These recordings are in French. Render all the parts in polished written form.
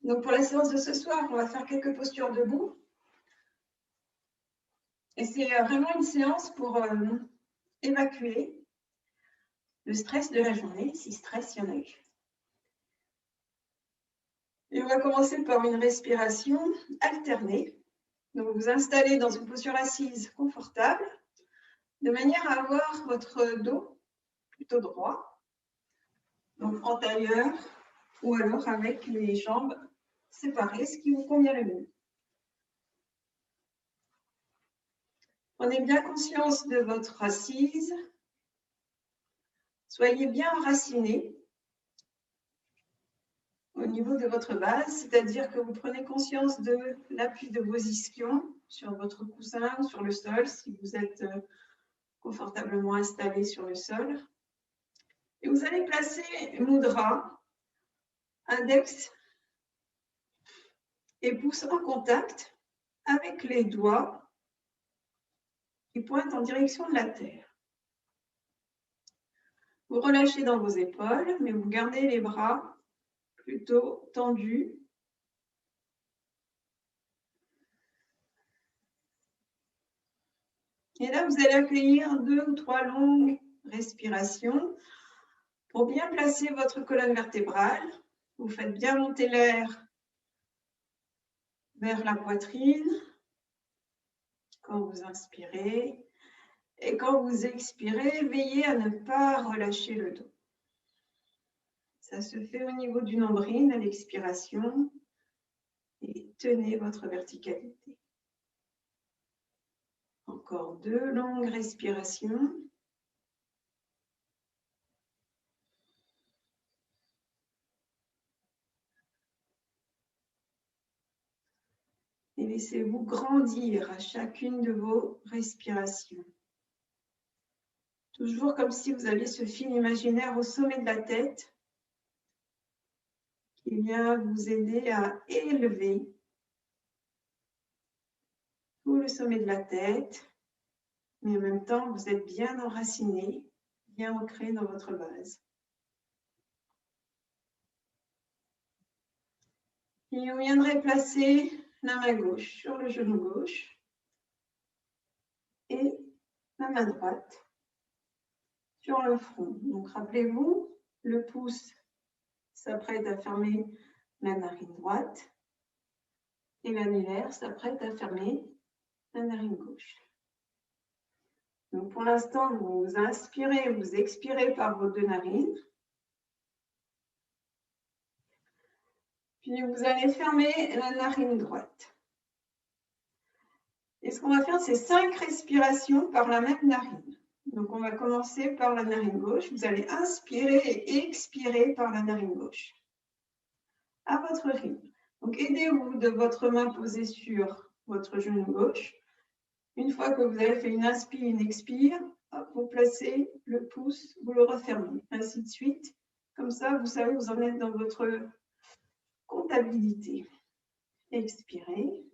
Donc, pour la séance de ce soir, on va faire quelques postures debout. Et c'est vraiment une séance pour évacuer le stress de la journée, si stress il y en a eu. Et on va commencer par une respiration alternée. Donc, vous installez dans une posture assise confortable, de manière à avoir votre dos plutôt droit, donc en tailleur, ou alors avec les jambes séparées, ce qui vous convient le mieux. Prenez bien conscience de votre assise. Soyez bien enraciné au niveau de votre base, c'est-à-dire que vous prenez conscience de l'appui de vos ischions sur votre coussin, sur le sol, si vous êtes confortablement installé sur le sol. Et vous allez placer mudra, index et pouce en contact avec les doigts qui pointent en direction de la terre. Vous relâchez dans vos épaules, mais vous gardez les bras plutôt tendus. Et là, vous allez accueillir 2 ou 3 longues respirations pour bien placer votre colonne vertébrale. Vous faites bien monter l'air vers la poitrine quand vous inspirez. Et quand vous expirez, veillez à ne pas relâcher le dos. Ça se fait au niveau du nombril à l'expiration. Et tenez votre verticalité. Encore 2 longues respirations. Et laissez-vous grandir à chacune de vos respirations. Toujours comme si vous aviez ce fil imaginaire au sommet de la tête qui vient vous aider à élever tout le sommet de la tête, mais en même temps, vous êtes bien enraciné, bien ancré dans votre base. Et on viendrait placer la main gauche sur le genou gauche et la main droite sur le front. Donc, rappelez-vous, le pouce s'apprête à fermer la narine droite et l'annulaire s'apprête à fermer la narine gauche. Donc, pour l'instant, vous inspirez, vous expirez par vos 2 narines. Puis, vous allez fermer la narine droite. Et ce qu'on va faire, c'est 5 respirations par la même narine. Donc, on va commencer par la narine gauche. Vous allez inspirer et expirer par la narine gauche, à votre rythme. Donc, aidez-vous de votre main posée sur votre genou gauche. Une fois que vous avez fait une inspire, une expire, hop, vous placez le pouce, vous le refermez, ainsi de suite. Comme ça, vous savez, vous en êtes dans votre comptabilité. Expirez.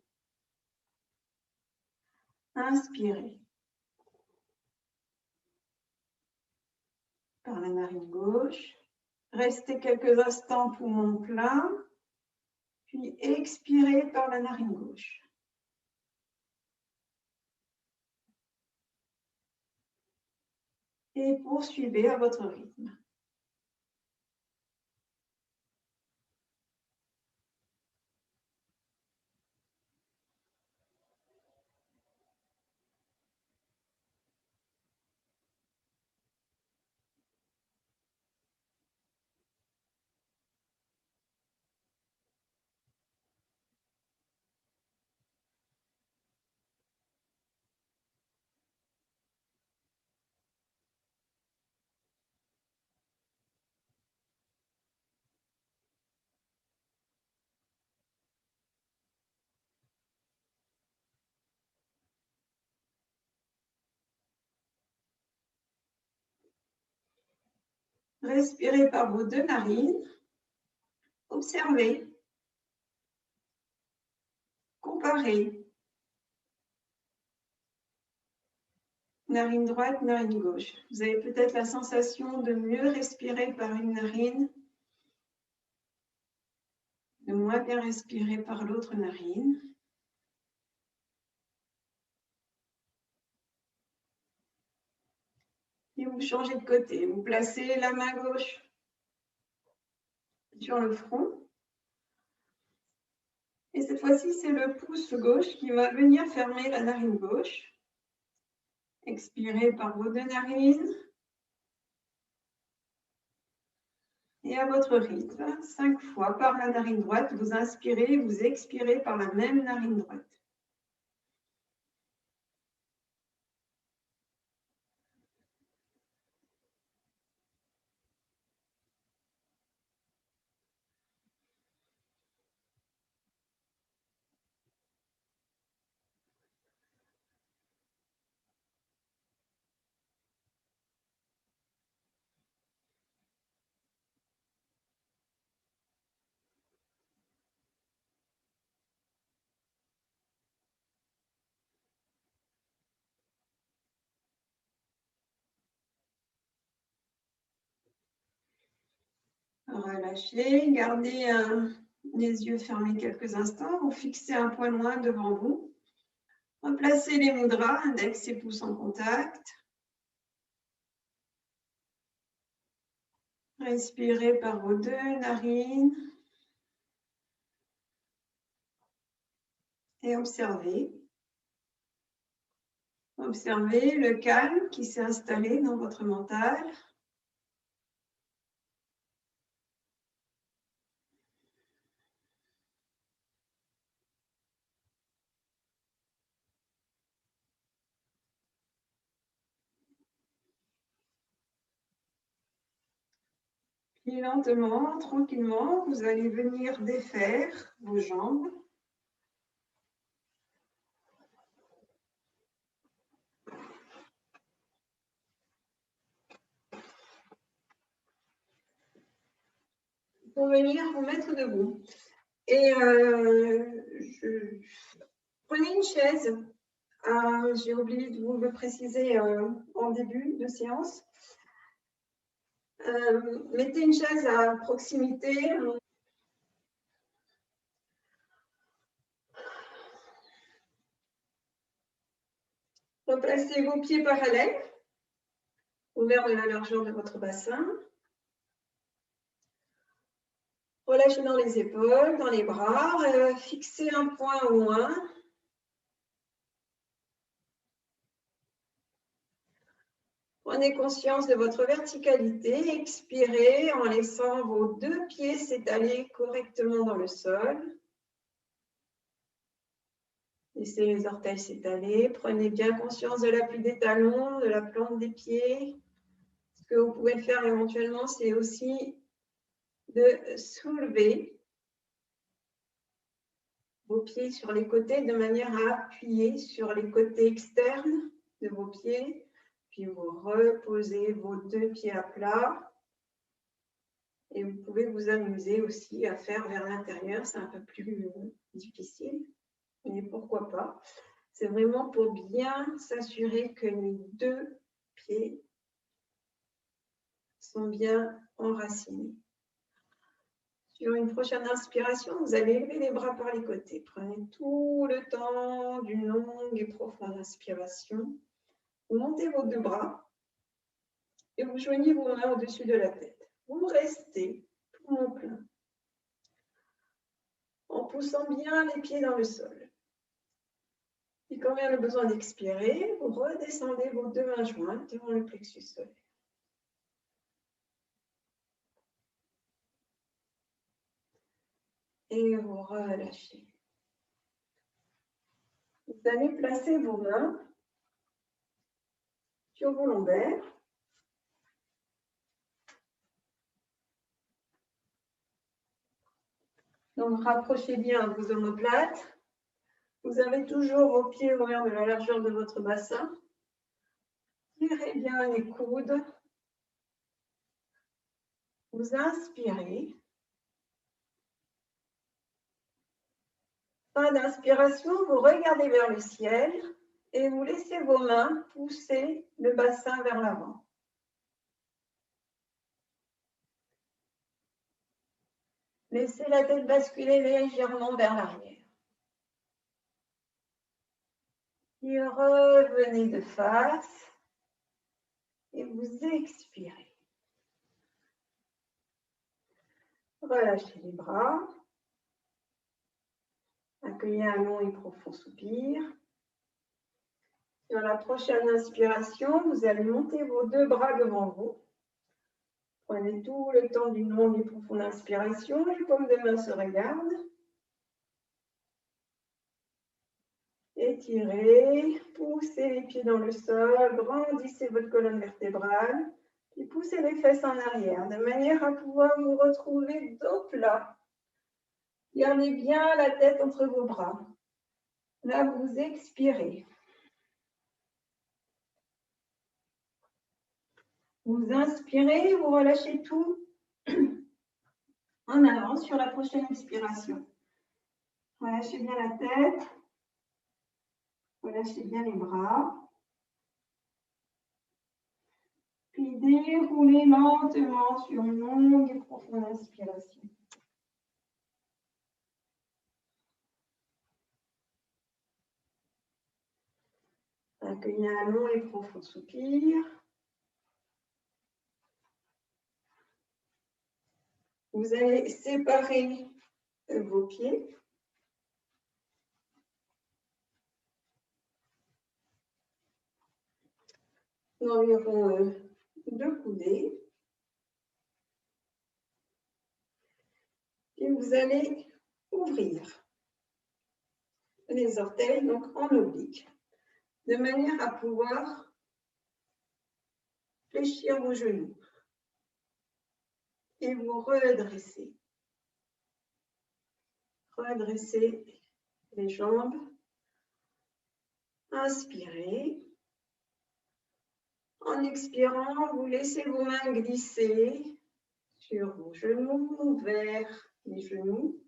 Inspirez. Par la narine gauche. Restez quelques instants poumon plein. Puis expirez par la narine gauche. Et poursuivez à votre rythme. Respirez par vos 2 narines. Observez. Comparez. Narine droite, narine gauche. Vous avez peut-être la sensation de mieux respirer par une narine de moins bien respirer par l'autre narine. Et vous changez de côté. Vous placez la main gauche sur le front. Et cette fois-ci, c'est le pouce gauche qui va venir fermer la narine gauche. Expirez par vos deux narines. Et à votre rythme, 5 fois par la narine droite, vous inspirez, vous expirez par la même narine droite. Relâchez, gardez les yeux fermés quelques instants. Vous fixez un point noir devant vous. Replacez les mudras, index et pouce en contact. Respirez par vos deux narines. Et observez. Observez le calme qui s'est installé dans votre mental. Et lentement, tranquillement, vous allez venir défaire vos jambes. Pour venir vous mettre debout. Et prenez une chaise. J'ai oublié de vous le préciser en début de séance. Mettez une chaise à proximité. Replacez vos pieds parallèles, ouverts de la largeur de votre bassin. Relâchez dans les épaules, dans les bras. Fixez un point au moins. Prenez conscience de votre verticalité. Expirez en laissant vos deux pieds s'étaler correctement dans le sol. Laissez les orteils s'étaler. Prenez bien conscience de l'appui des talons, de la plante des pieds. Ce que vous pouvez faire éventuellement, c'est aussi de soulever vos pieds sur les côtés de manière à appuyer sur les côtés externes de vos pieds. Puis vous reposez vos deux pieds à plat. Et vous pouvez vous amuser aussi à faire vers l'intérieur. C'est un peu plus difficile, mais pourquoi pas. C'est vraiment pour bien s'assurer que les deux pieds sont bien enracinés. Sur une prochaine inspiration, vous allez lever les bras par les côtés. Prenez tout le temps d'une longue et profonde inspiration. Vous montez vos deux bras et vous joignez vos mains au-dessus de la tête. Vous restez poumon plein en poussant bien les pieds dans le sol. Et quand vient le besoin d'expirer, vous redescendez vos deux mains jointes devant le plexus solaire. Et vous relâchez. Vous allez placer vos mains sur vos lombaires. Donc, rapprochez bien vos omoplates. Vous avez toujours vos pieds ouverts de la largeur de votre bassin. Tirez bien les coudes. Vous inspirez. Fin d'inspiration, vous regardez vers le ciel et vous laissez vos mains pousser le bassin vers l'avant. Laissez la tête basculer légèrement vers l'arrière. Et revenez de face. Et vous expirez. Relâchez les bras. Accueillez un long et profond soupir. Sur la prochaine inspiration, vous allez monter vos deux bras devant vous. Prenez tout le temps d'une longue et profonde inspiration. Les paumes de main se regardent. Étirez, poussez les pieds dans le sol, grandissez votre colonne vertébrale, puis poussez les fesses en arrière, de manière à pouvoir vous retrouver dos plat. Gardez bien la tête entre vos bras. Là, vous expirez. Vous inspirez, vous relâchez tout en avant sur la prochaine expiration. Relâchez bien la tête. Relâchez bien les bras. Puis déroulez lentement sur une longue et profonde inspiration. Accueillez un long et profond soupir. Vous allez séparer vos pieds. D'environ 2 coudées. Et vous allez ouvrir les orteils, donc en oblique, de manière à pouvoir fléchir vos genoux et vous redresser. Redressez les jambes. Inspirez. En expirant, vous laissez vos mains glisser sur vos genoux, vers les genoux,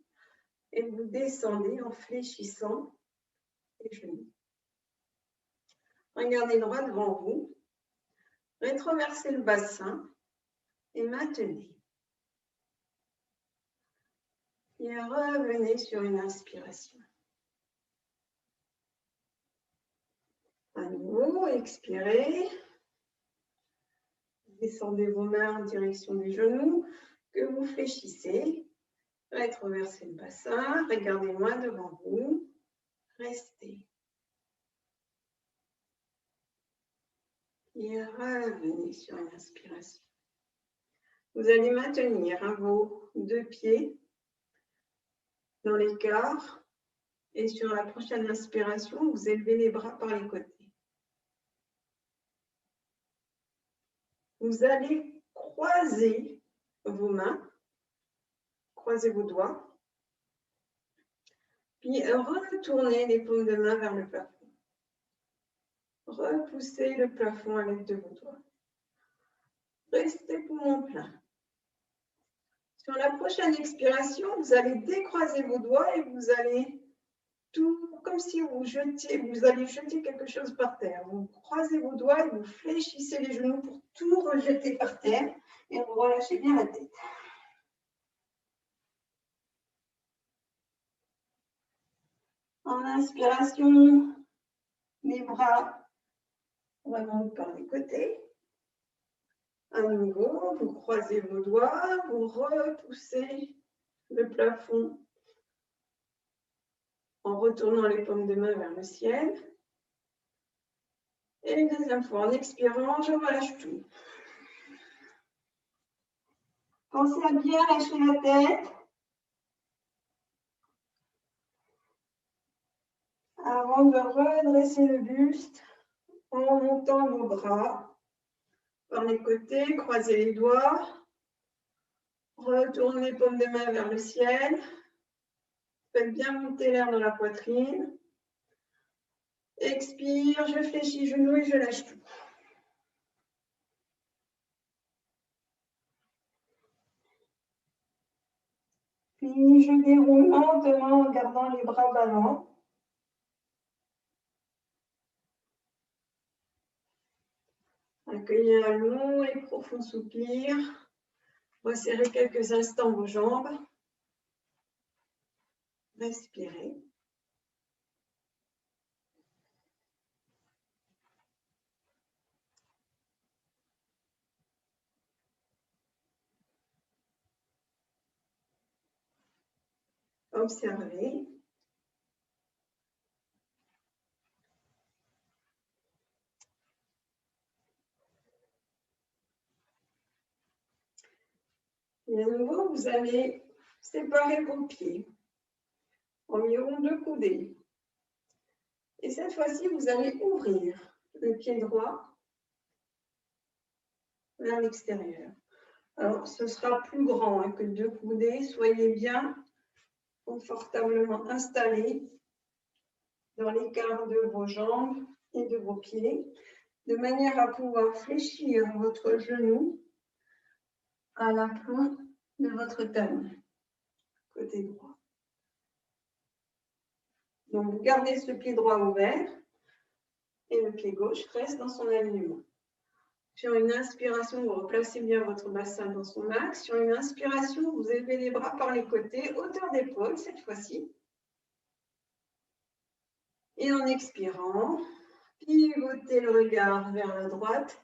et vous descendez en fléchissant les genoux. Regardez droit devant vous, rétroversez le bassin et maintenez. Et revenez sur une inspiration. À nouveau, expirez. Descendez vos mains en direction des genoux, que vous fléchissez. Rétroversez le bassin, regardez loin devant vous. Restez. Et revenez sur une inspiration. Vous allez maintenir vos deux pieds dans l'écart. Et sur la prochaine inspiration, vous élevez les bras par les côtés. Vous allez croiser vos mains, croiser vos doigts, puis retournez les paumes de main vers le plafond. Repoussez le plafond à l'aide de vos doigts. Restez poumon plein. Sur la prochaine expiration, vous allez décroiser vos doigts et vous allez tout comme si vous allez jeter quelque chose par terre. Vous croisez vos doigts et vous fléchissez les genoux pour tout rejeter par terre et vous relâchez bien la tête. En inspiration, les bras remontent par les côtés. À nouveau, vous croisez vos doigts, vous repoussez le plafond en retournant les paumes de main vers le ciel. Et une deuxième fois, en expirant, je relâche tout. Pensez à bien lâcher la tête. Avant de redresser le buste en montant vos bras par les côtés, croisez les doigts, retournez les paumes de main vers le ciel, faites bien monter l'air dans la poitrine. Expire, je fléchis genoux et je lâche tout. Puis je déroule lentement en gardant les bras ballants. Accueillez un long et profond soupir. Resserrez quelques instants vos jambes. Respirez. Observez. Et à nouveau, vous allez séparer vos pieds. Environ 2 coudées. Et cette fois-ci, vous allez ouvrir le pied droit vers l'extérieur. Alors, ce sera plus grand que 2 coudées. Soyez bien confortablement installés dans l'écart de vos jambes et de vos pieds, de manière à pouvoir fléchir votre genou à l'aplomb de votre talon, côté droit. Donc, vous gardez ce pied droit ouvert et le pied gauche reste dans son alignement. Sur une inspiration, vous replacez bien votre bassin dans son axe. Sur une inspiration, vous élevez les bras par les côtés, hauteur d'épaule cette fois-ci. Et en expirant, pivotez le regard vers la droite,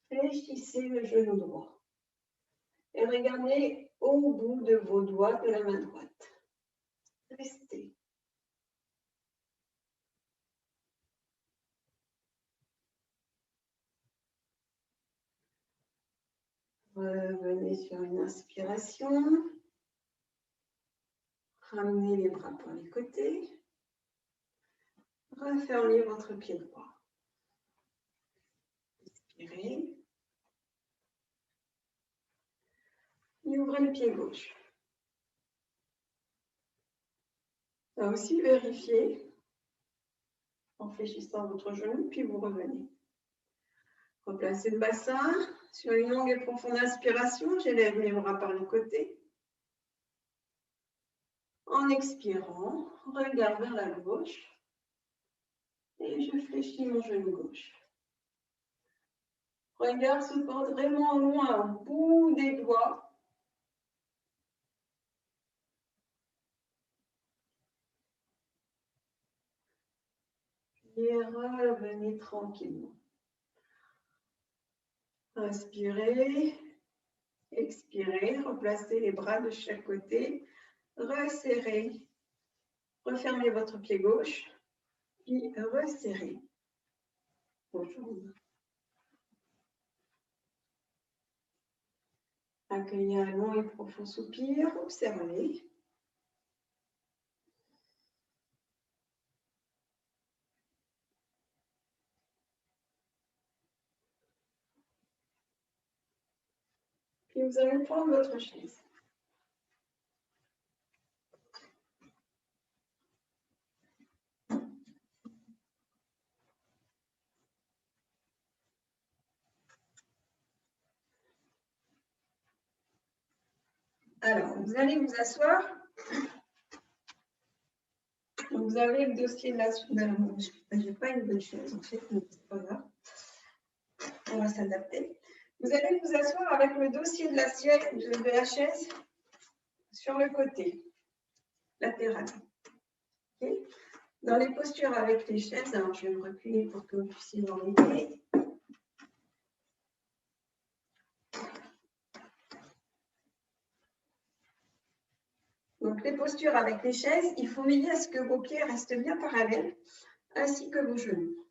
fléchissez le genou droit. Et regardez au bout de vos doigts de la main droite. Restez. Revenez sur une inspiration. Ramenez les bras par les côtés. Refermez votre pied droit. Inspirez. Et ouvrez le pied gauche. Là aussi, vérifiez en fléchissant votre genou, puis vous revenez. Replacez le bassin sur une longue et profonde inspiration. J'élève les bras par les côtés. En expirant, regard vers la gauche. Et je fléchis mon genou gauche. Regard se porte vraiment loin, au bout des doigts. Et revenez tranquillement. Inspirez, expirez, replacez les bras de chaque côté, resserrez, refermez votre pied gauche, puis resserrez vos jambes. Accueillez un long et profond soupir, observez. Puis vous allez prendre votre chaise. Alors, vous allez vous asseoir. Donc, vous avez le dossier de la suite. Je n'ai pas une bonne chaise, en fait, mais c'est pas grave. On va s'adapter. Vous allez vous asseoir avec le dossier de la chaise sur le côté latéral. Okay. Dans les postures avec les chaises, alors je vais me reculer pour que vous puissiez voir les pieds. Donc, les postures avec les chaises, il faut veiller à ce que vos pieds restent bien parallèles, ainsi que vos genoux.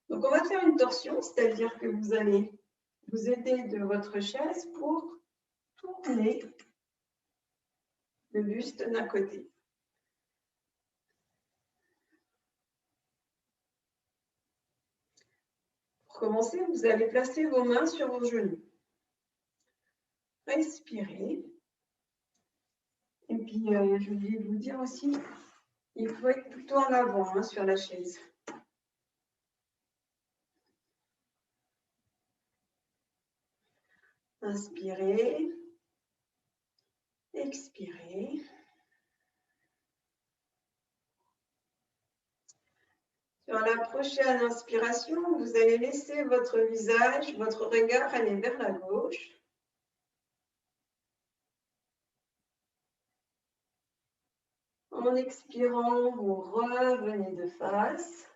Donc, on va faire une torsion, c'est-à-dire que vous allez vous aider de votre chaise pour tourner le buste d'un côté. Pour commencer, vous allez placer vos mains sur vos genoux. Respirez. Et puis, je voulais vous dire aussi, il faut être plutôt en avant sur la chaise. Inspirez. Expirez. Sur la prochaine inspiration, vous allez laisser votre visage, votre regard aller vers la gauche. En expirant, vous revenez de face.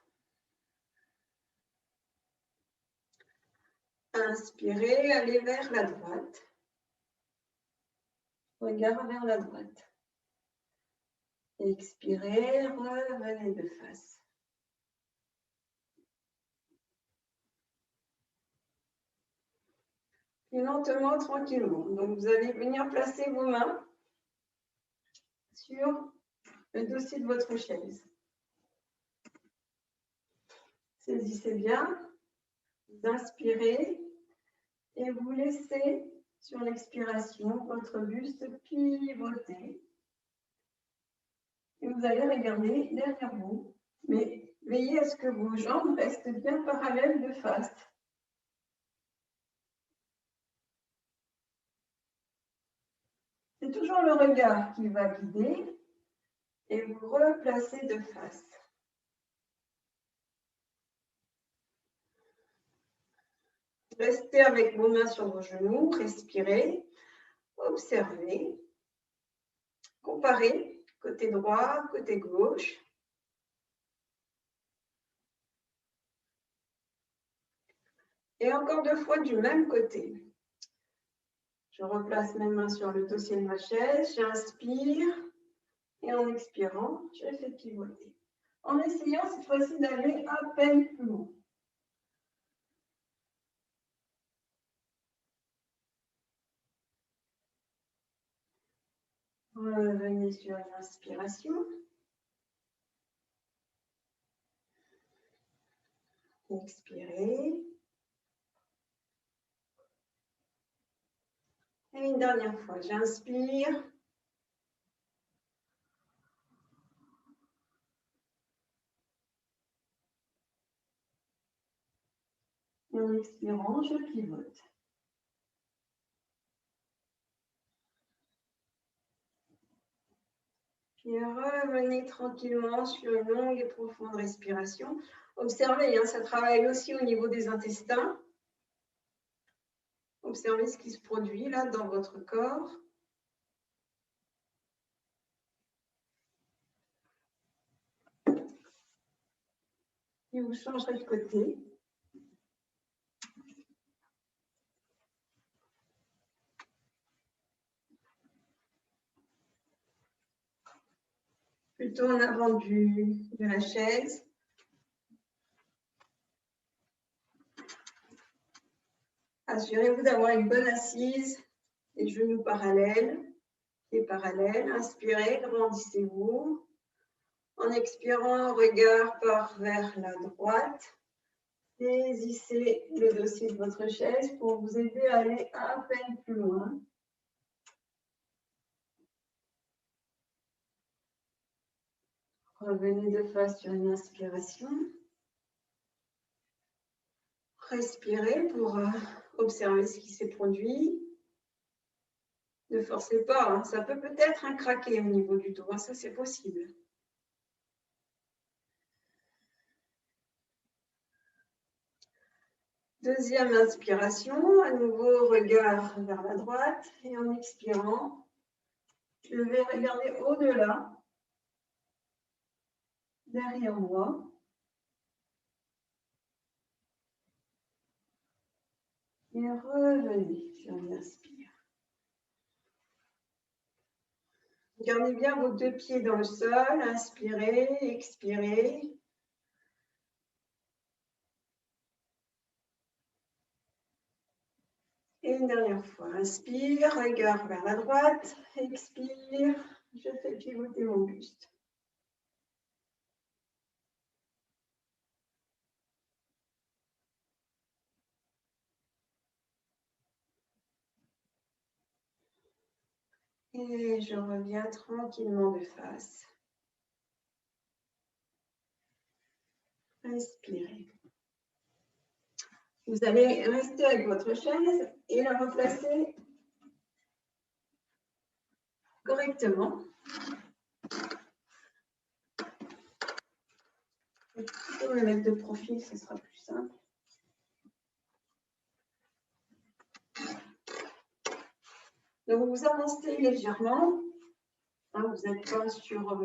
Inspirez, allez vers la droite. Regard vers la droite. Expirez, revenez de face. Puis lentement, tranquillement. Donc, vous allez venir placer vos mains sur le dossier de votre chaise. Saisissez bien, vous inspirez et vous laissez sur l'expiration votre buste pivoter. Et vous allez regarder derrière vous, mais veillez à ce que vos jambes restent bien parallèles de face. C'est toujours le regard qui va guider et vous replacez de face. Restez avec vos mains sur vos genoux, respirez, observez, comparez, côté droit, côté gauche. Et encore 2 fois du même côté. Je replace mes mains sur le dossier de ma chaise, j'inspire et en expirant, je fais pivoter. En essayant cette fois-ci d'aller à peine plus loin. Revenez sur une inspiration. Expirez. Et une dernière fois, j'inspire. Et en expirant, je pivote. Puis revenez tranquillement sur une longue et profonde respiration. Observez, ça travaille aussi au niveau des intestins. Observez ce qui se produit là dans votre corps. Et vous changerez de côté. Plutôt en avant de la chaise. Assurez-vous d'avoir une bonne assise, les genoux parallèles, pieds parallèles. Inspirez, grandissez-vous. En expirant, regard part vers la droite. Saisissez le dossier de votre chaise pour vous aider à aller à peine plus loin. Revenez de face sur une inspiration. Respirez pour observer ce qui s'est produit. Ne forcez pas, ça peut peut-être craquer au niveau du dos, ça c'est possible. Deuxième inspiration, à nouveau regard vers la droite et en expirant, je vais regarder au-delà, derrière moi. Et revenez, je inspire. Gardez bien vos 2 pieds dans le sol, inspirez, expirez. Et une dernière fois, inspire, regard vers la droite, expire, je fais pivoter mon buste. Et je reviens tranquillement de face. Inspirez. Vous allez rester avec votre chaise et la replacer correctement. Je vais plutôt me mettre de profil, ce sera plus simple. Donc vous avancez légèrement Hein, vous n'êtes pas sur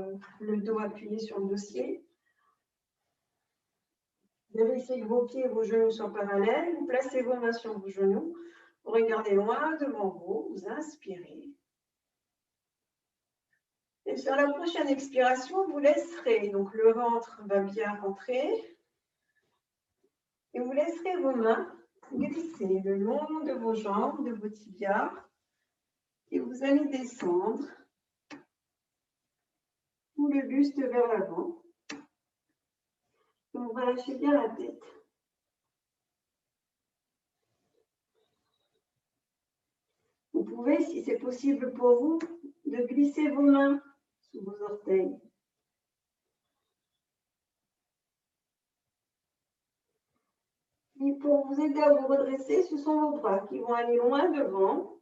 le dos appuyé sur le dossier. Vérifiez que vos pieds et vos genoux sont parallèles. Vous placez vos mains sur vos genoux. Vous regardez loin devant vous. Vous inspirez. Et sur la prochaine expiration, vous laisserez. Donc le ventre va bien rentrer. Et vous laisserez vos mains glisser le long de vos jambes, de vos tibias. Et vous allez descendre tout le buste vers l'avant. Vous relâchez bien la tête. Vous pouvez, si c'est possible pour vous, de glisser vos mains sous vos orteils. Et pour vous aider à vous redresser, ce sont vos bras qui vont aller loin devant.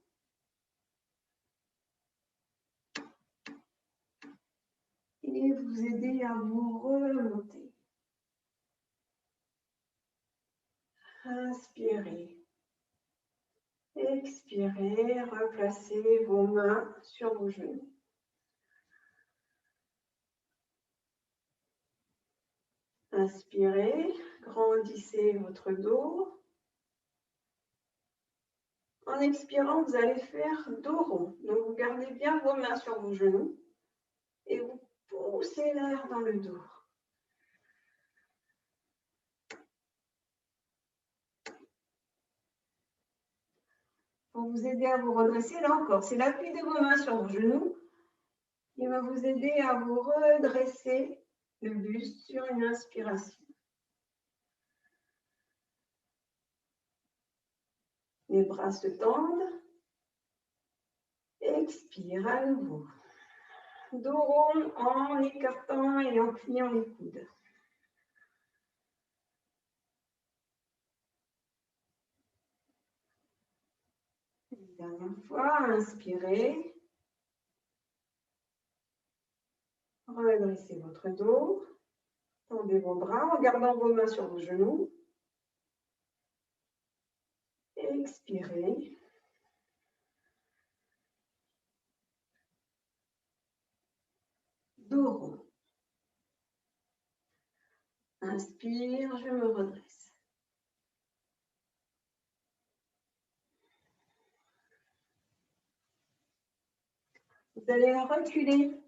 Et vous aider à vous remonter. Inspirez. Expirez. Replacez vos mains sur vos genoux. Inspirez. Grandissez votre dos. En expirant, vous allez faire dos rond. Donc, vous gardez bien vos mains sur vos genoux et vous poussez l'air dans le dos. Pour vous aider à vous redresser, là encore, c'est l'appui de vos mains sur vos genoux. Il va vous aider à vous redresser le buste sur une inspiration. Les bras se tendent. Expire à nouveau. Dos rond en écartant et en pliant les coudes. Une dernière fois, inspirez. Redressez votre dos. Tendez vos bras en gardant vos mains sur vos genoux. Expirez. Dos rond. Inspire, je me redresse. Vous allez reculer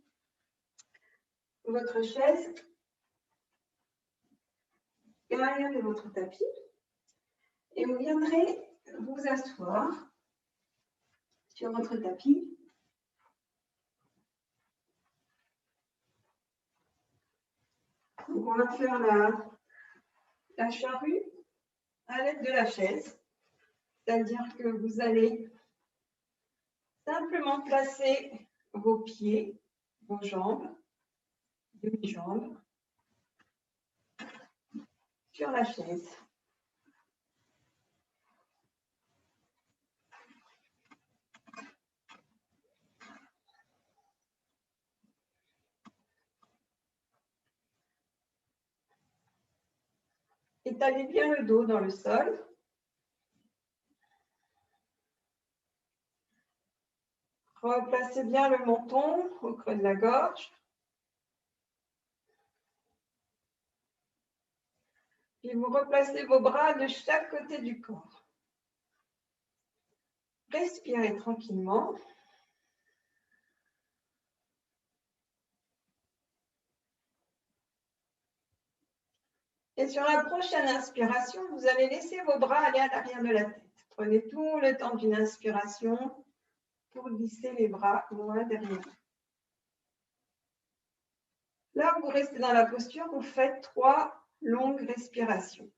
votre chaise derrière de votre tapis et vous viendrez vous asseoir sur votre tapis. Donc on va faire la charrue à l'aide de la chaise, c'est-à-dire que vous allez simplement placer vos pieds, vos jambes, demi-jambes sur la chaise. Étalez bien le dos dans le sol. Replacez bien le menton au creux de la gorge. Puis vous replacez vos bras de chaque côté du corps. Respirez tranquillement. Et sur la prochaine inspiration, vous allez laisser vos bras aller à l'arrière de la tête. Prenez tout le temps d'une inspiration pour glisser les bras loin derrière. Là, vous restez dans la posture, vous faites 3 longues respirations.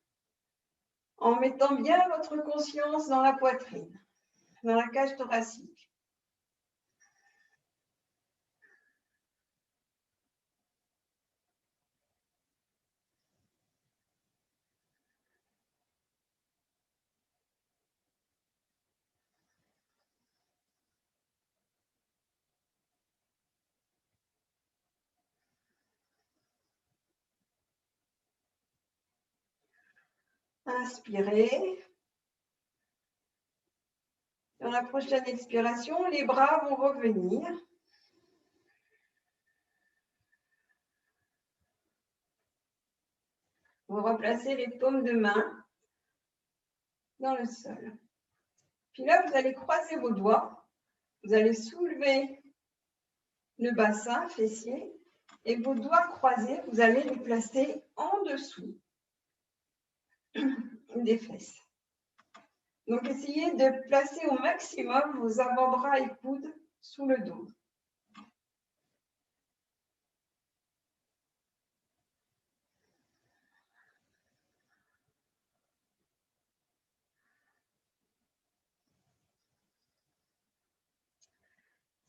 En mettant bien votre conscience dans la poitrine, dans la cage thoracique. Inspirez. Dans la prochaine expiration, les bras vont revenir. vous replacez les paumes de main dans le sol. Puis là, vous allez croiser vos doigts. Vous allez soulever le bassin fessier et vos doigts croisés, vous allez les placer en dessous des fesses. Donc, essayez de placer au maximum vos avant-bras et coudes sous le dos.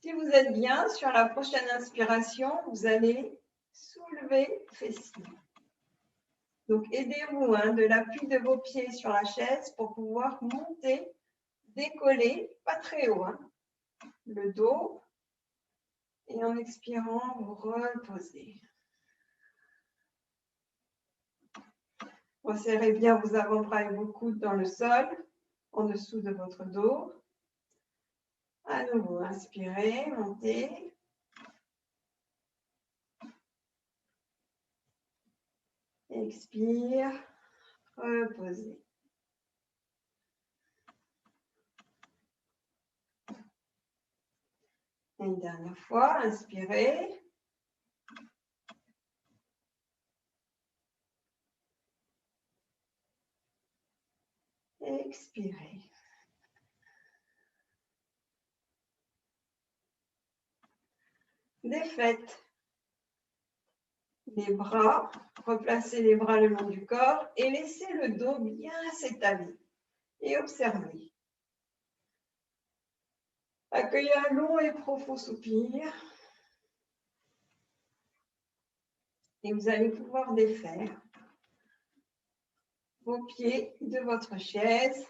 Si vous êtes bien, sur la prochaine inspiration, vous allez soulever fessier. Donc, aidez-vous de l'appui de vos pieds sur la chaise pour pouvoir monter, décoller, pas très haut, le dos. Et en expirant, vous reposez. Resserrez bien vos avant-bras et vos coudes dans le sol, en dessous de votre dos. À nouveau, inspirez, montez. Expire, reposez. Et une dernière fois, inspirez. Expirez. Défaites les bras, replacez les bras le long du corps et laissez le dos bien s'étaler. Et observez. Accueillez un long et profond soupir. Et vous allez pouvoir défaire vos pieds de votre chaise.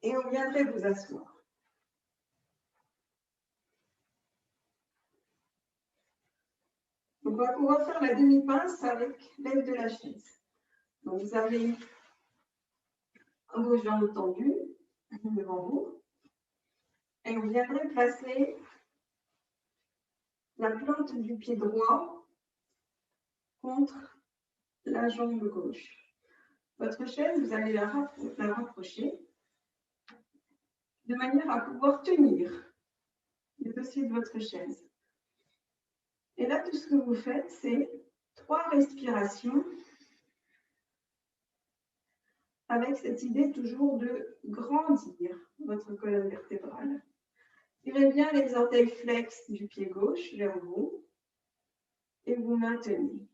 Et on viendrait vous asseoir. On va pouvoir faire la demi-pince avec l'aide de la chaise. Donc vous avez vos jambes tendues devant vous. Et on viendrait placer la plante du pied droit contre la jambe gauche. Votre chaise, vous allez la rapprocher de manière à pouvoir tenir le dossier de votre chaise. Et là, tout ce que vous faites, c'est 3 respirations avec cette idée toujours de grandir votre colonne vertébrale. Tirez bien les orteils flex du pied gauche vers vous et vous maintenez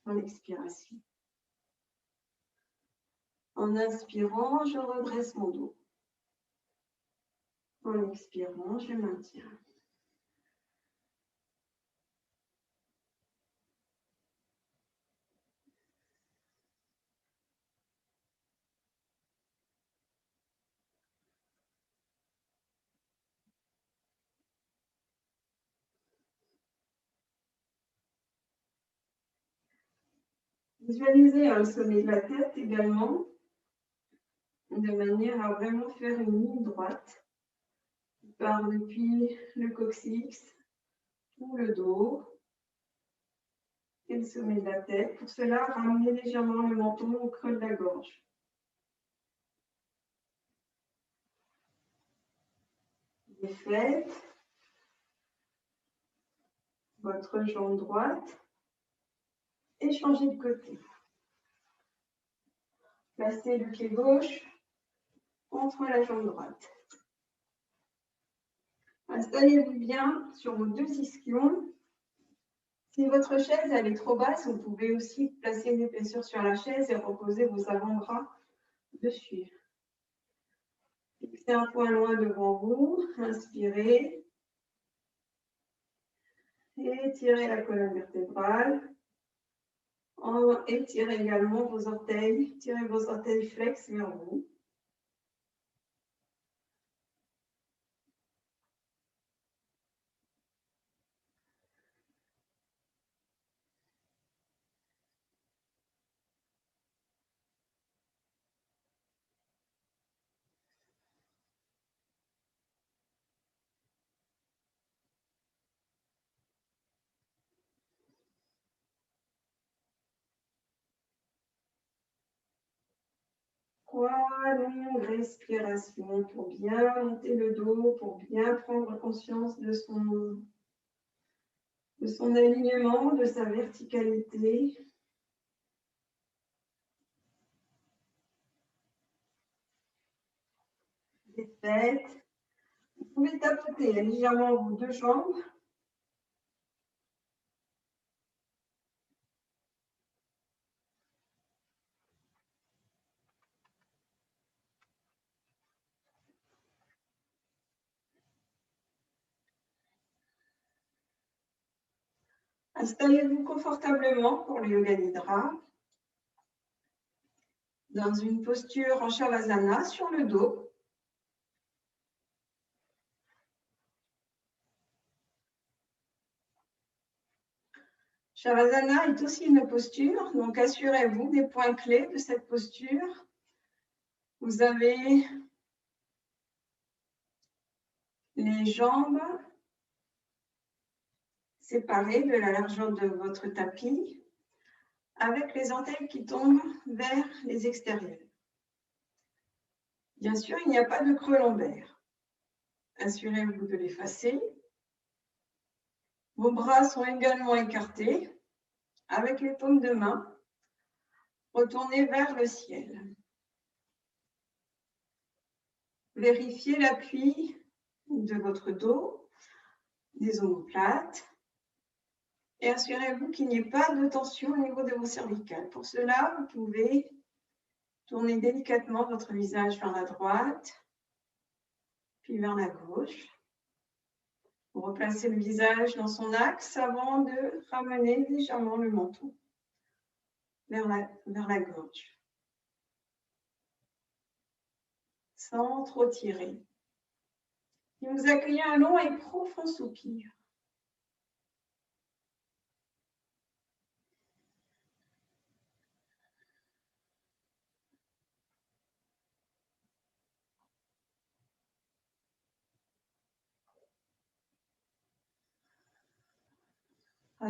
en expiration. En inspirant, je redresse mon dos. En expirant, je maintiens. Visualisez le sommet de la tête également, de manière à vraiment faire une ligne droite qui part depuis le coccyx, tout le dos et le sommet de la tête. Pour cela, ramenez légèrement le menton au creux de la gorge. Défaites votre jambe droite et changez de côté. Placez le pied gauche entre la jambe droite. Installez-vous bien sur vos 2 ischions. Si votre chaise elle est trop basse, vous pouvez aussi placer une épaisseur sur la chaise et reposer vos avant-bras dessus. Fixez un point loin devant vous, inspirez. Étirez la colonne vertébrale. Étirez également vos orteils. Tirez vos orteils flex vers vous. 3 longues respirations pour bien monter le dos, pour bien prendre conscience de son alignement, de sa verticalité. Des têtes. Vous pouvez tapoter légèrement vos deux jambes. Installez-vous confortablement pour le Yoga Nidra dans une posture en Shavasana sur le dos. Shavasana est aussi une posture, donc assurez-vous des points clés de cette posture. Vous avez les jambes séparées de la largeur de votre tapis, avec les orteils qui tombent vers les extérieurs. Bien sûr, il n'y a pas de creux lombaire. Assurez-vous de l'effacer. Vos bras sont également écartés, avec les paumes de main retournées vers le ciel. Vérifiez l'appui de votre dos, des omoplates, et assurez-vous qu'il n'y ait pas de tension au niveau de vos cervicales. Pour cela, vous pouvez tourner délicatement votre visage vers la droite, puis vers la gauche. Vous replacez le visage dans son axe avant de ramener légèrement le menton vers la gorge, sans trop tirer. Et vous accueillez un long et profond soupir.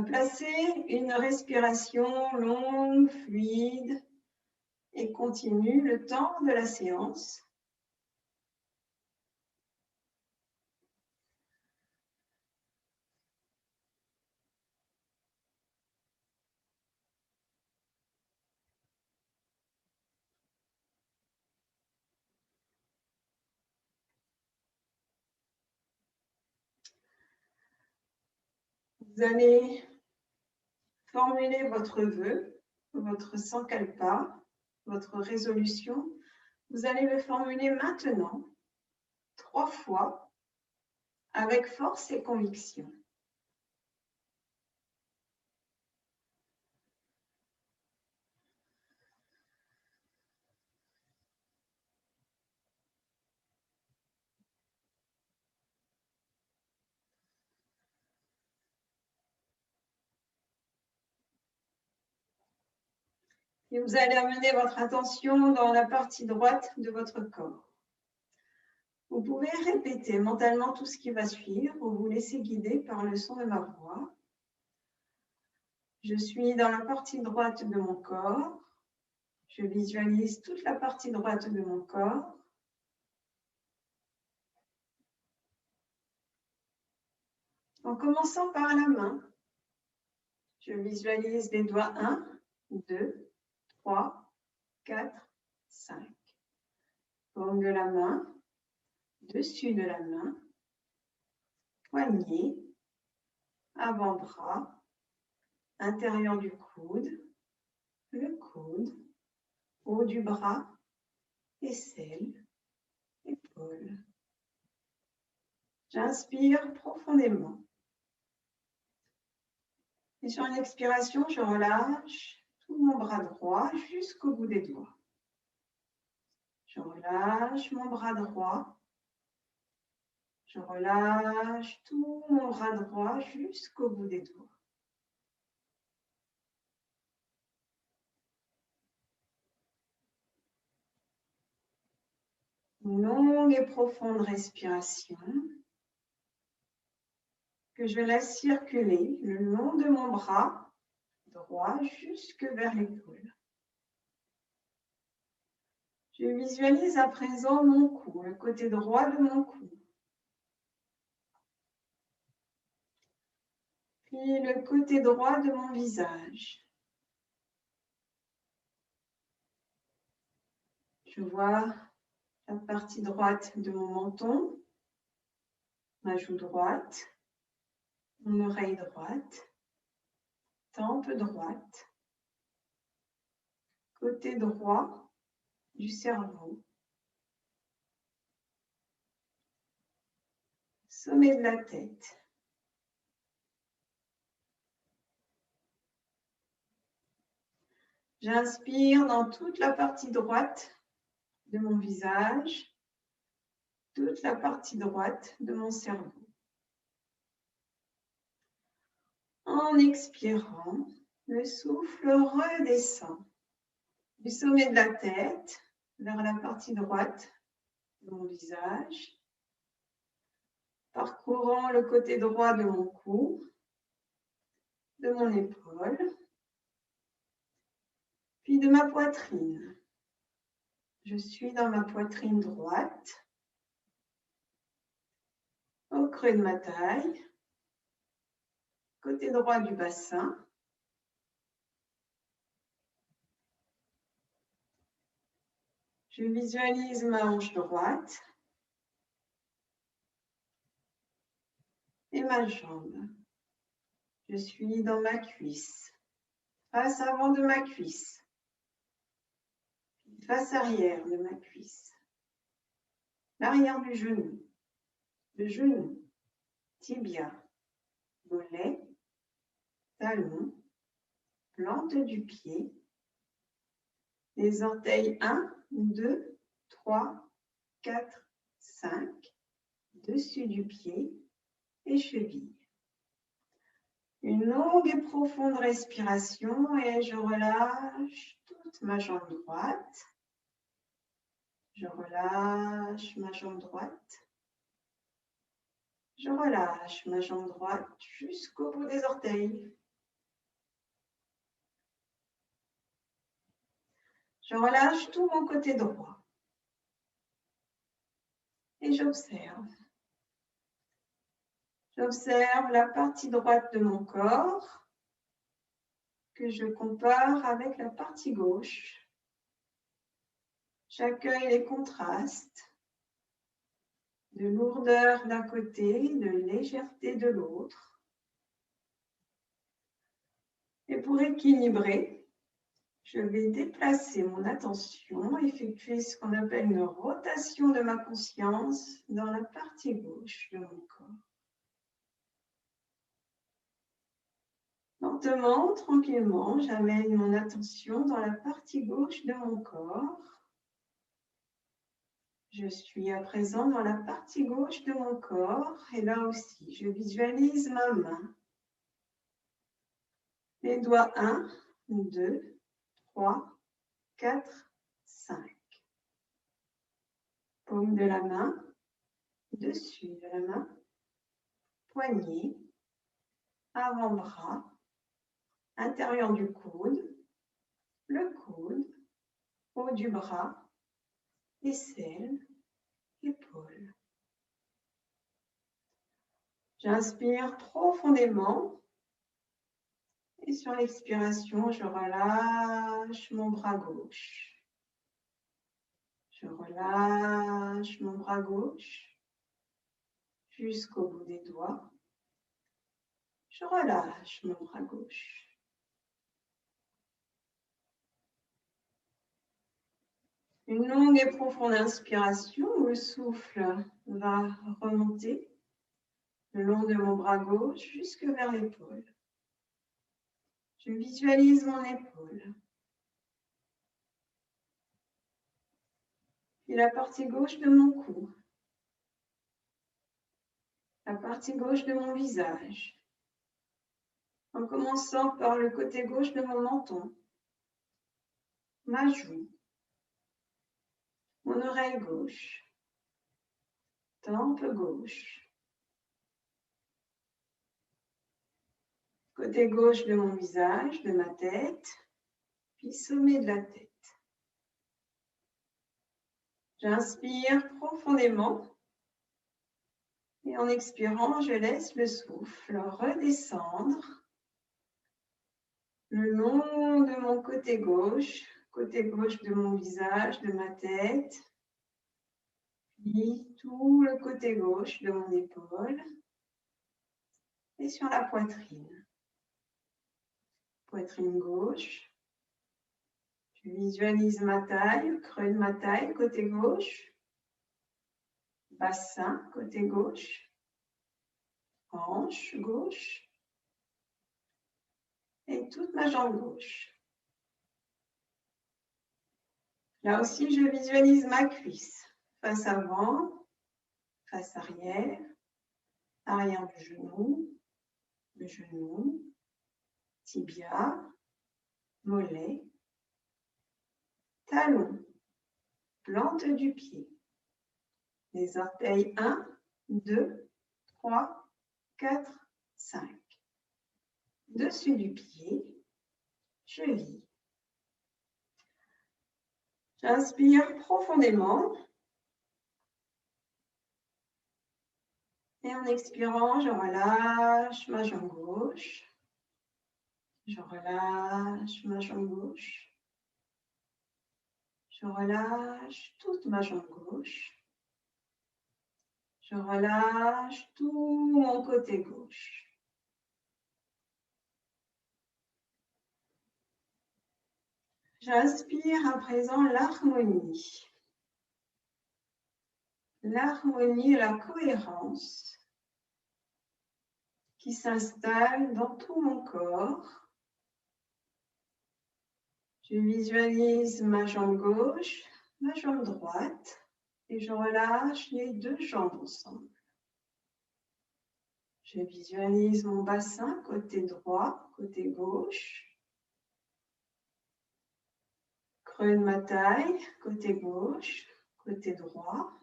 Placez une respiration longue, fluide et continue le temps de la séance. Vous allez formuler votre vœu, votre sankalpa, votre résolution. Vous allez le formuler maintenant, 3 fois, avec force et conviction. Et vous allez amener votre attention dans la partie droite de votre corps. Vous pouvez répéter mentalement tout ce qui va suivre ou vous laisser guider par le son de ma voix. Je suis dans la partie droite de mon corps. Je visualise toute la partie droite de mon corps. En commençant par la main, je visualise les doigts 1, 2, 3, 4, 5. Paume de la main, dessus de la main, poignet, avant-bras, intérieur du coude, le coude, haut du bras, aisselle, épaule. J'inspire profondément. Et sur une expiration, je relâche tout mon bras droit jusqu'au bout des doigts. Je relâche mon bras droit. Je relâche tout mon bras droit jusqu'au bout des doigts. Une longue et profonde respiration que je laisse circuler le long de mon bras droit jusque vers l'épaule. Je visualise à présent mon cou, le côté droit de mon cou. Puis le côté droit de mon visage. Je vois la partie droite de mon menton, ma joue droite, mon oreille droite, tempe droite, côté droit du cerveau, sommet de la tête. J'inspire dans toute la partie droite de mon visage, toute la partie droite de mon cerveau. En expirant, le souffle redescend du sommet de la tête vers la partie droite de mon visage, parcourant le côté droit de mon cou, de mon épaule, puis de ma poitrine. Je suis dans ma poitrine droite, au creux de ma taille, côté droit du bassin. Je visualise ma hanche droite et ma jambe. Je suis dans ma cuisse, face avant de ma cuisse, face arrière de ma cuisse, l'arrière du genou, le genou, tibia, mollet, talon, plante du pied, les orteils 1, 2, 3, 4, 5, dessus du pied et cheville. Une longue et profonde respiration et je relâche toute ma jambe droite. Je relâche ma jambe droite. Je relâche ma jambe droite jusqu'au bout des orteils. Je relâche tout mon côté droit. Et j'observe. J'observe la partie droite de mon corps que je compare avec la partie gauche. J'accueille les contrastes de lourdeur d'un côté, de légèreté de l'autre. Et pour équilibrer, je vais déplacer mon attention, effectuer ce qu'on appelle une rotation de ma conscience dans la partie gauche de mon corps. Lentement, tranquillement, j'amène mon attention dans la partie gauche de mon corps. Je suis à présent dans la partie gauche de mon corps et là aussi, je visualise ma main. Les doigts 1, 2, 3, 4, 5. Paume de la main, dessus de la main, poignet, avant-bras, intérieur du coude, le coude, haut du bras, aisselle, épaule. J'inspire profondément et sur l'expiration, je relâche mon bras gauche. Je relâche mon bras gauche jusqu'au bout des doigts. Je relâche mon bras gauche. Une longue et profonde inspiration où le souffle va remonter le long de mon bras gauche jusque vers l'épaule. Je visualise mon épaule. Puis la partie gauche de mon cou. La partie gauche de mon visage. En commençant par le côté gauche de mon menton. Ma joue. Mon oreille gauche. Tempe gauche. Côté gauche de mon visage, de ma tête. Puis sommet de la tête. J'inspire profondément. Et en expirant, je laisse le souffle redescendre le long de mon côté gauche de mon visage, de ma tête, puis tout le côté gauche de mon épaule et sur la poitrine. Poitrine gauche. Je visualise ma taille, creux de ma taille, côté gauche. Bassin, côté gauche. Hanche gauche. Et toute ma jambe gauche. Là aussi, je visualise ma cuisse. Face avant, face arrière, arrière du genou, le genou, tibia, mollet, talon, plante du pied. Les orteils 1, 2, 3, 4, 5. Dessus du pied, cheville. J'inspire profondément. Et en expirant, je relâche ma jambe gauche. Je relâche ma jambe gauche. Je relâche toute ma jambe gauche. Je relâche tout mon côté gauche. J'inspire à présent l'harmonie. L'harmonie et la cohérence qui s'installe dans tout mon corps. Je visualise ma jambe gauche, ma jambe droite et je relâche les deux jambes ensemble. Je visualise mon bassin côté droit, côté gauche. Creux de ma taille, côté gauche, côté droit.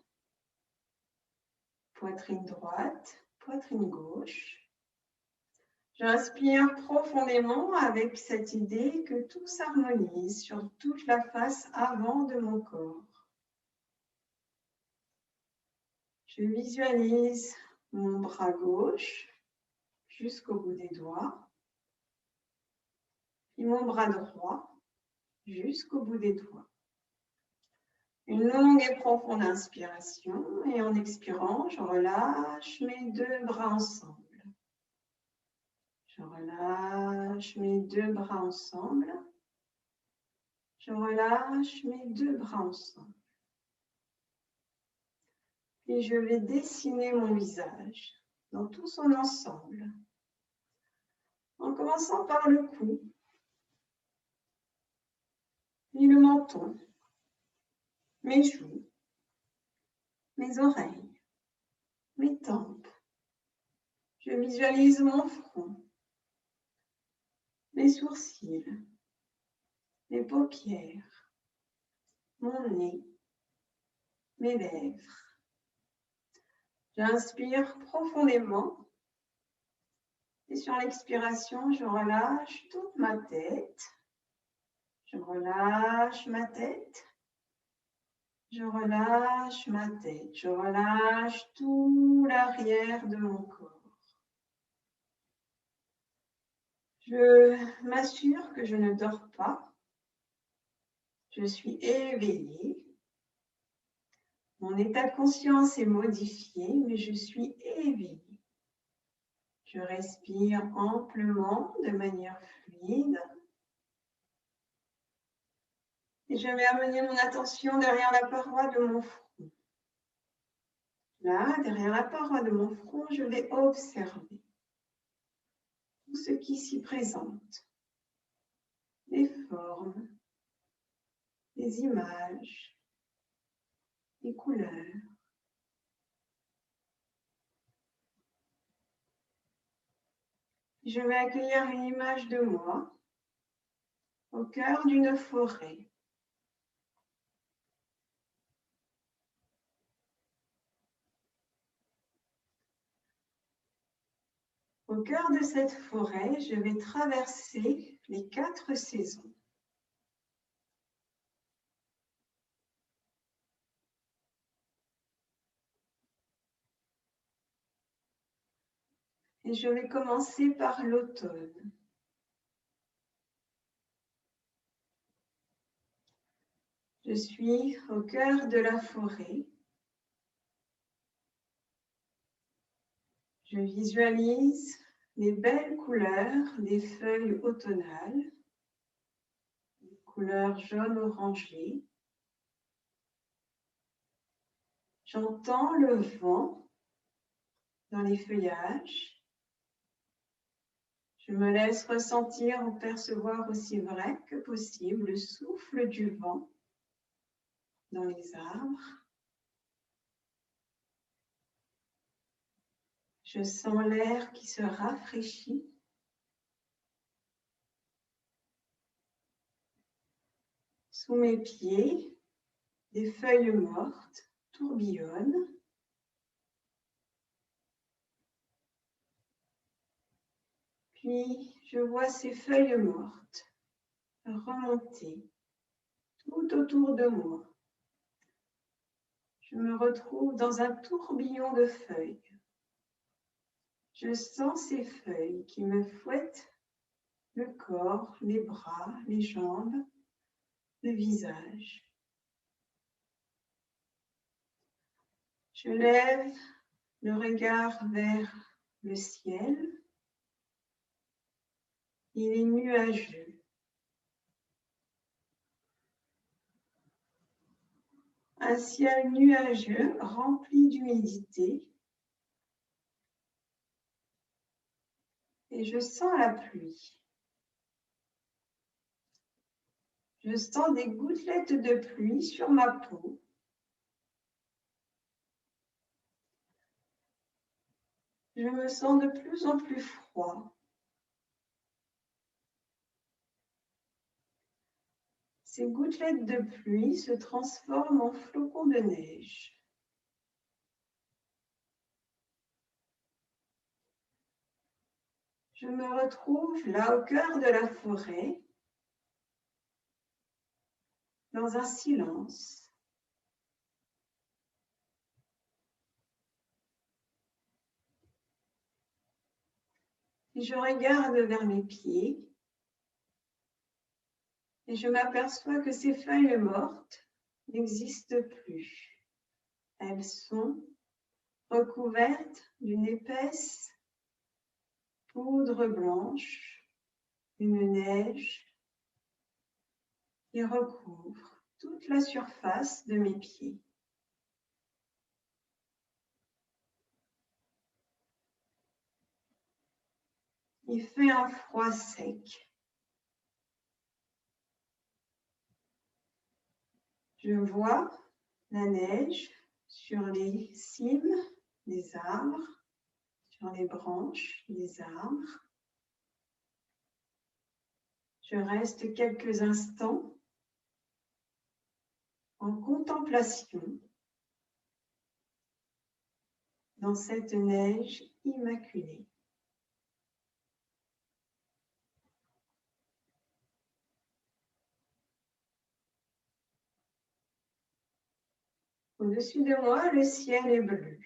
Poitrine droite, poitrine gauche. J'inspire profondément avec cette idée que tout s'harmonise sur toute la face avant de mon corps. Je visualise mon bras gauche jusqu'au bout des doigts, puis mon bras droit jusqu'au bout des doigts. Une longue et profonde inspiration et en expirant, je relâche mes deux bras ensemble. Je relâche mes deux bras ensemble. Je relâche mes deux bras ensemble. Puis je vais dessiner mon visage dans tout son ensemble. En commençant par le cou, puis le menton, mes joues, mes oreilles, mes tempes. Je visualise mon front, mes sourcils, mes paupières, mon nez, mes lèvres. J'inspire profondément et sur l'expiration, je relâche toute ma tête. Je relâche ma tête. Je relâche ma tête. Je relâche tout l'arrière de mon corps. Je m'assure que je ne dors pas. Je suis éveillée. Mon état de conscience est modifié, mais je suis éveillée. Je respire amplement de manière fluide. Et je vais amener mon attention derrière la paroi de mon front. Là, derrière la paroi de mon front, je vais observer tout ce qui s'y présente. Les formes, les images, les couleurs. Je vais accueillir une image de moi au cœur d'une forêt. Au cœur de cette forêt, je vais traverser les 4 saisons. Et je vais commencer par l'automne. Je suis au cœur de la forêt. Je visualise les belles couleurs des feuilles automnales, les couleurs jaune orangé. J'entends le vent dans les feuillages. Je me laisse ressentir ou percevoir aussi vrai que possible le souffle du vent dans les arbres. Je sens l'air qui se rafraîchit. Sous mes pieds, des feuilles mortes tourbillonnent. Puis, je vois ces feuilles mortes remonter tout autour de moi. Je me retrouve dans un tourbillon de feuilles. Je sens ces feuilles qui me fouettent le corps, les bras, les jambes, le visage. Je lève le regard vers le ciel. Il est nuageux. Un ciel nuageux rempli d'humidité. Et je sens la pluie. Je sens des gouttelettes de pluie sur ma peau. Je me sens de plus en plus froid. Ces gouttelettes de pluie se transforment en flocons de neige. Je me retrouve là au cœur de la forêt, dans un silence. Et je regarde vers mes pieds et je m'aperçois que ces feuilles mortes n'existent plus. Elles sont recouvertes d'une épaisse poudre blanche, une neige qui recouvre toute la surface de mes pieds. Il fait un froid sec. Je vois la neige sur les cimes des arbres, sur les branches des arbres. Je reste quelques instants en contemplation dans cette neige immaculée. Au-dessus de moi, le ciel est bleu.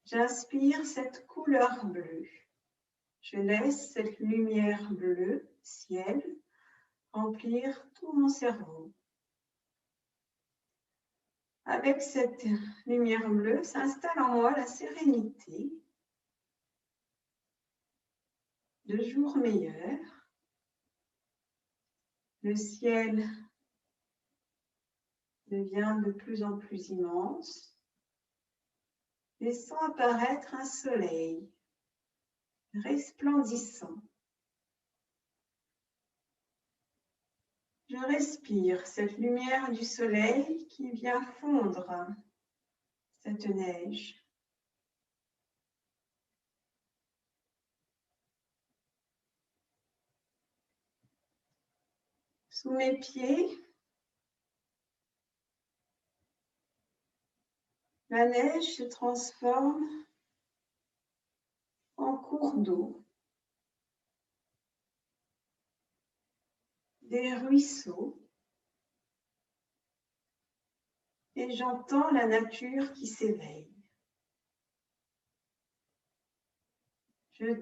J'inspire cette couleur bleue. Je laisse cette lumière bleue, ciel, remplir tout mon cerveau. Avec cette lumière bleue, s'installe en moi la sérénité de jours meilleurs. Le ciel devient de plus en plus immense, laissant apparaître un soleil resplendissant. Je respire cette lumière du soleil qui vient fondre cette neige. Sous mes pieds, la neige se transforme en cours d'eau, des ruisseaux, et j'entends la nature qui s'éveille.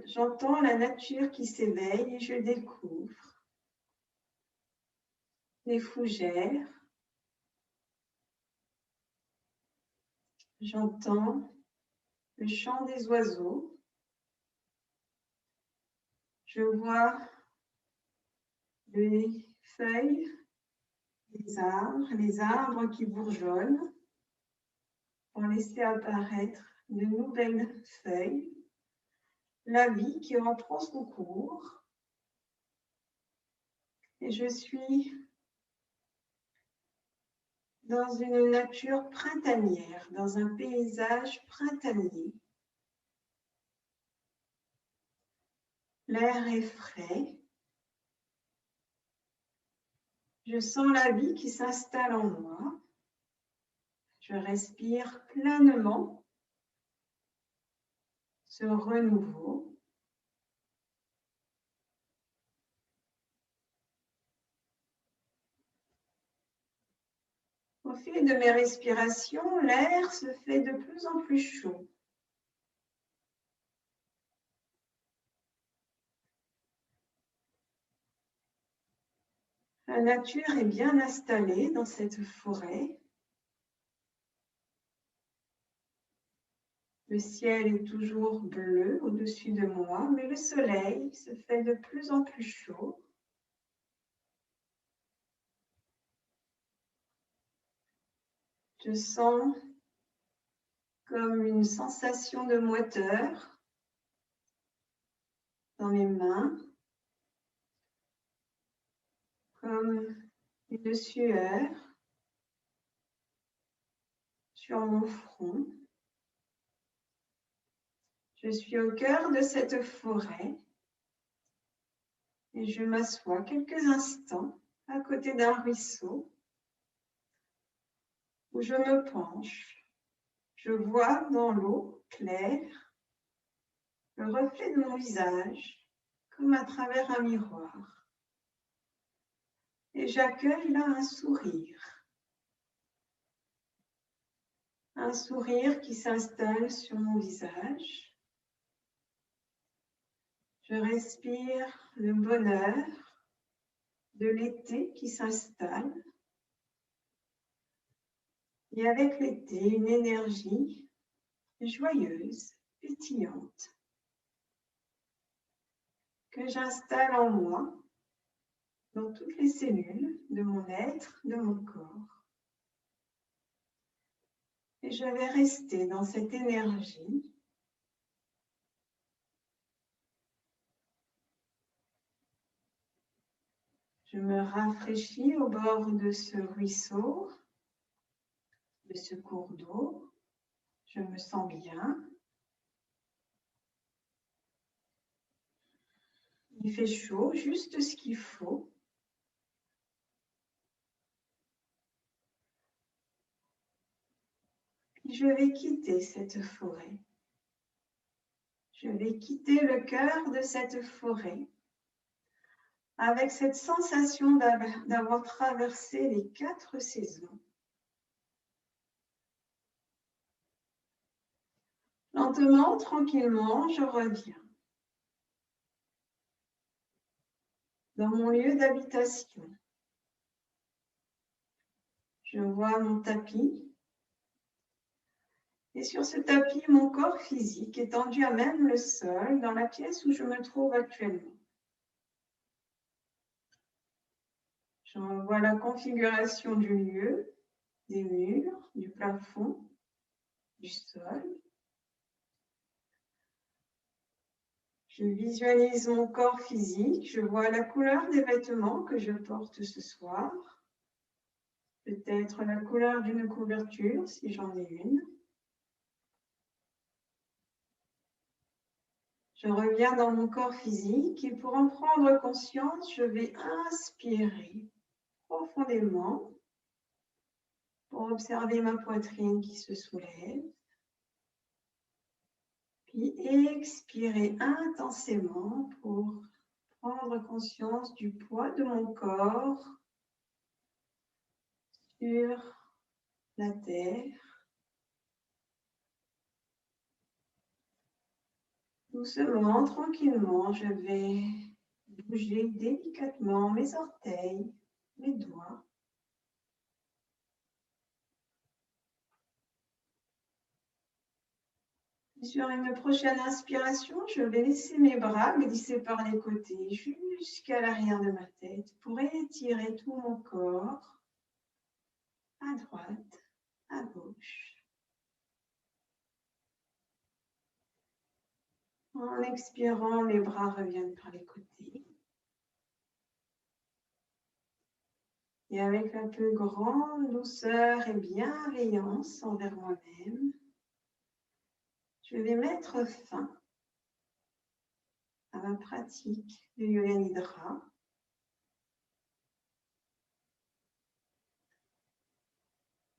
J'entends la nature qui s'éveille et je découvre les fougères. J'entends le chant des oiseaux. Je vois les feuilles les arbres qui bourgeonnent pour laisser apparaître de nouvelles feuilles. La vie qui reprend son cours. Et je suis dans une nature printanière, dans un paysage printanier. L'air est frais. Je sens la vie qui s'installe en moi. Je respire pleinement ce renouveau. Au fil de mes respirations, l'air se fait de plus en plus chaud. La nature est bien installée dans cette forêt. Le ciel est toujours bleu au-dessus de moi, mais le soleil se fait de plus en plus chaud. Je sens comme une sensation de moiteur dans mes mains, comme une sueur sur mon front. Je suis au cœur de cette forêt et je m'assois quelques instants à côté d'un ruisseau où je me penche. Je vois dans l'eau claire le reflet de mon visage comme à travers un miroir. Et j'accueille là un sourire qui s'installe sur mon visage. Je respire le bonheur de l'été qui s'installe. Et avec l'été, une énergie joyeuse, pétillante, que j'installe en moi, dans toutes les cellules de mon être, de mon corps. Et je vais rester dans cette énergie Je me rafraîchis au bord de ce ruisseau, de ce cours d'eau. Je me sens bien. Il fait chaud, juste ce qu'il faut. Puis je vais quitter cette forêt. Je vais quitter le cœur de cette forêt avec cette sensation d'avoir traversé les 4 saisons. Lentement, tranquillement, je reviens dans mon lieu d'habitation. Je vois mon tapis. Et sur ce tapis, mon corps physique est tendu à même le sol dans la pièce où je me trouve actuellement. Je vois la configuration du lieu, des murs, du plafond, du sol. Je visualise mon corps physique, je vois la couleur des vêtements que je porte ce soir. Peut-être la couleur d'une couverture si j'en ai une. Je reviens dans mon corps physique et pour en prendre conscience, je vais inspirer profondément pour observer ma poitrine qui se soulève. Puis expirer intensément pour prendre conscience du poids de mon corps sur la terre. Doucement, tranquillement, je vais bouger délicatement mes orteils, mes doigts. Sur une prochaine inspiration, je vais laisser mes bras glisser par les côtés jusqu'à l'arrière de ma tête pour étirer tout mon corps à droite, à gauche. En expirant, les bras reviennent par les côtés. Et avec la plus grande douceur et bienveillance envers moi-même, je vais mettre fin à ma pratique du Yoga Nidra.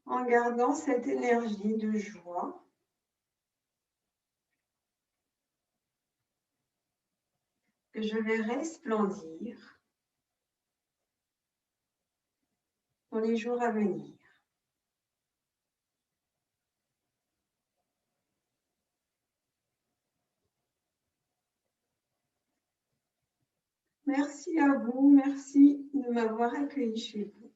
En gardant cette énergie de joie que je vais resplendir dans les jours à venir. Merci à vous, merci de m'avoir accueilli chez vous.